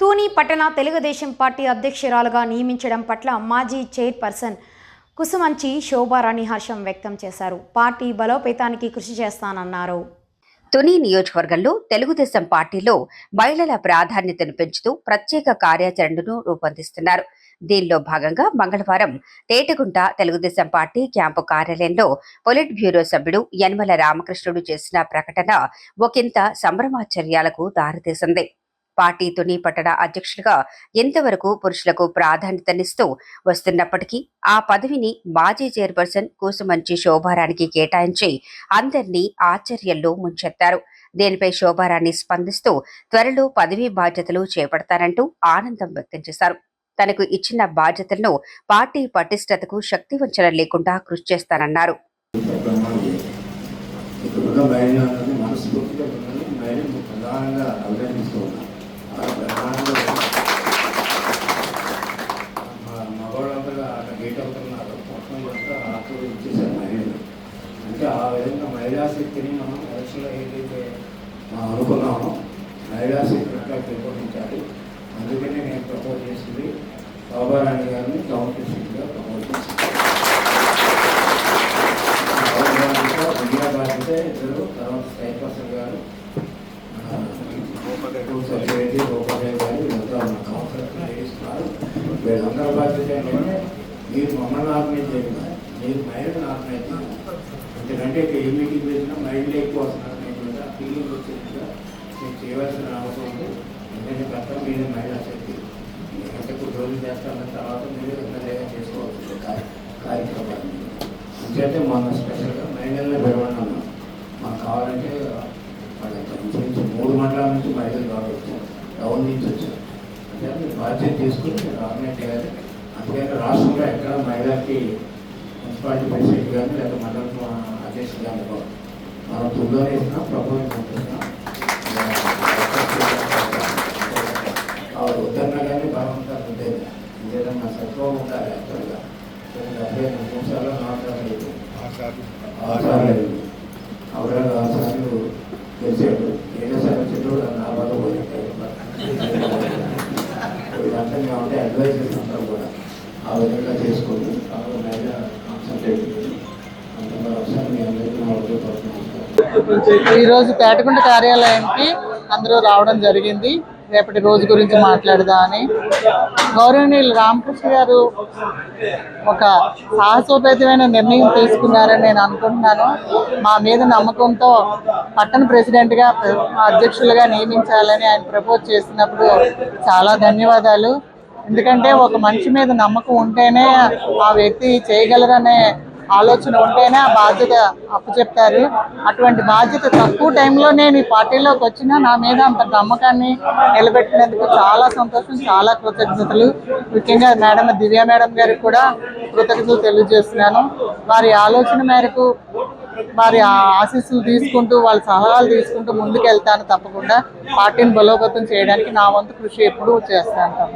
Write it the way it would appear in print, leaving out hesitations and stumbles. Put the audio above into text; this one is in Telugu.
తూని పట్టణ తెలుగుదేశం పార్టీ అధ్యక్షురాలుగా నియమించడం పట్ల మాజీ చైర్పర్సన్ కుసుమంచి శోభారాణి హర్షం వ్యక్తం చేశారు. పార్టీ బలోపేతానికి కృషి చేస్తానన్నారు. తుని నియోజకవర్గంలో తెలుగుదేశం పార్టీలో మహిళల ప్రాధాన్యతను పెంచుతూ ప్రత్యేక కార్యాచరణను రూపొందిస్తున్నారు. దీనిలో భాగంగా మంగళవారం తేటగుంట తెలుగుదేశం పార్టీ క్యాంపు కార్యాలయంలో పొలిట్ బ్యూరో సభ్యుడు యనమల రామకృష్ణుడు చేసిన ప్రకటన ఒకంత సంభ్రమాచర్యాలకు దారితీసింది. పార్టీ తుని పట్టణ అధ్యక్షులుగా ఎంతవరకు పురుషులకు ప్రాధాన్యతనిస్తూ వస్తున్నప్పటికీ ఆ పదవిని మాజీ చైర్పర్సన్ కుసుమంచి శోభారాణికి కేటాయించి అందరినీ ఆశ్చర్యంలో ముంచెత్తారు. దీనిపై శోభారాణి స్పందిస్తూ త్వరలో పదవీ బాధ్యతలు చేపడతారంటూ ఆనందం వ్యక్తం చేశారు. తనకు ఇచ్చిన బాధ్యతలను పార్టీ పటిష్టతకు శక్తివంచన లేకుండా కృషి చేస్తానన్నారు. మగవాళ్ళంతా అక్కడ గేట్ అవుతున్నారు, మొత్తం కూడా ఆటలు ఇచ్చేసారు మహిళలు. అంటే ఆ విధంగా మహిళా శక్తిని మనం ఎలక్షన్లో ఏదైతే అనుకున్నామో మహిళా శక్తిని పెంపొందించాలి. అందుకనే నేను ప్రపోజ్ చేసింది శోభారాణి గారిని కౌన్సిలర్గా ప్రపోజ్ చేసింది. విద్యా బాధ్యత ఇద్దరు, తర్వాత చైర్పర్సన్ గారు సెక్రటరీ గోపాలయ్య గారు వీళ్ళంతా ఉన్న కౌన్సిలర్గా చేస్తున్నారు. వీళ్ళందరూ బాధ్యత ఏంటంటే మీరు మమ్మల్ని ఆర్గనైజ్ చేయకుండా మీరు మహిళలను ఆర్గనైజ్ చేయాలి. ఎందుకంటే ఏ మీటింగ్ చేసినా మహిళలు ఎక్కువ వస్తున్నారు. నేను ఫీలింగ్ వచ్చేట్టుగా నేను చేయవలసిన అవసరం ఉంది. ఎందుకంటే గతం మీద మహిళా శక్తి ఎందుకంటే కొన్ని రోజులు చేస్తాన తర్వాత మీరు ఎమ్మెల్యేగా చేసుకోవాల్సింది కార్యక్రమాన్ని. ఎందుకంటే మొన్న స్పెషల్గా మహిళల్లో పెరగడం మాకు కావాలంటే వాళ్ళకి నుంచి 3 మండలాల నుంచి మహిళలు రావచ్చు, టౌన్ నుంచి వచ్చారు. అంటే మీరు బాధ్యత తీసుకుని మీరు ఆర్గనైజ్ చేయాలి. అందుకని రాష్ట్రంలో ఎక్కడ మహిళకి మున్సిపాలిటీ ప్రెసిడెంట్ కానీ లేదా మండలం అధ్యక్షుడు కానీ మనం తుల్లోనే ఇస్తున్నాం, ప్రపోజల్ పంపిస్తున్నాం. ఉద్దరణ కానీ బాగుంటారు. ఇంకేదన్నా సత్వం ఉండాలి. యాక్చువల్గా 75 నిమిషాల్లో 6 సార్లు అవరాలు 6 సార్లు తెలిసాడు. ఏదో సార్ చెడు నా బాధ పోయింటాడు. ఇదంతా మేమంటే అడ్వైజర్స్ అంటారు కూడా ఆ విధంగా చేసుకోండి. కాబట్టి మహిళా కాన్సన్ట్రేట్ ఒకసారి మీ అందరికీ నా ఉద్యోగపడుతున్నాను. ఈరోజు తేటగుంట కార్యాలయానికి అందరూ రావడం జరిగింది. రేపటి రోజు గురించి మాట్లాడదామని గౌరవనీయులు రామకృష్ణ గారు ఒక సాహసోపేతమైన నిర్ణయం తీసుకున్నారని నేను అనుకుంటున్నాను. మా మీద నమ్మకంతో పట్టణ ప్రెసిడెంట్గా అధ్యక్షులుగా నియమించాలని ఆయన ప్రపోజ్ చేసినప్పుడు చాలా ధన్యవాదాలు. ఎందుకంటే ఒక మనిషి మీద నమ్మకం ఉంటేనే ఆ వ్యక్తి చేయగలరనే ఆలోచన ఉంటేనే ఆ బాధ్యత అప్పచెప్తారు. అటువంటి బాధ్యత తక్కువ టైంలో నేను ఈ పార్టీలోకి వచ్చినా నా మీద అంత నమ్మకాన్ని నిలబెట్టినందుకు చాలా సంతోషం, చాలా కృతజ్ఞతలు. ముఖ్యంగా మేడం దివ్య మేడం గారికి కూడా కృతజ్ఞతలు తెలియజేస్తున్నాను. వారి ఆలోచన మేరకు వారి ఆశీస్సులు తీసుకుంటూ వాళ్ళ సలహాలు తీసుకుంటూ ముందుకు వెళ్తాను. తప్పకుండా పార్టీని బలోపేతం చేయడానికి నా వంతు కృషి ఎప్పుడూ చేస్తాను.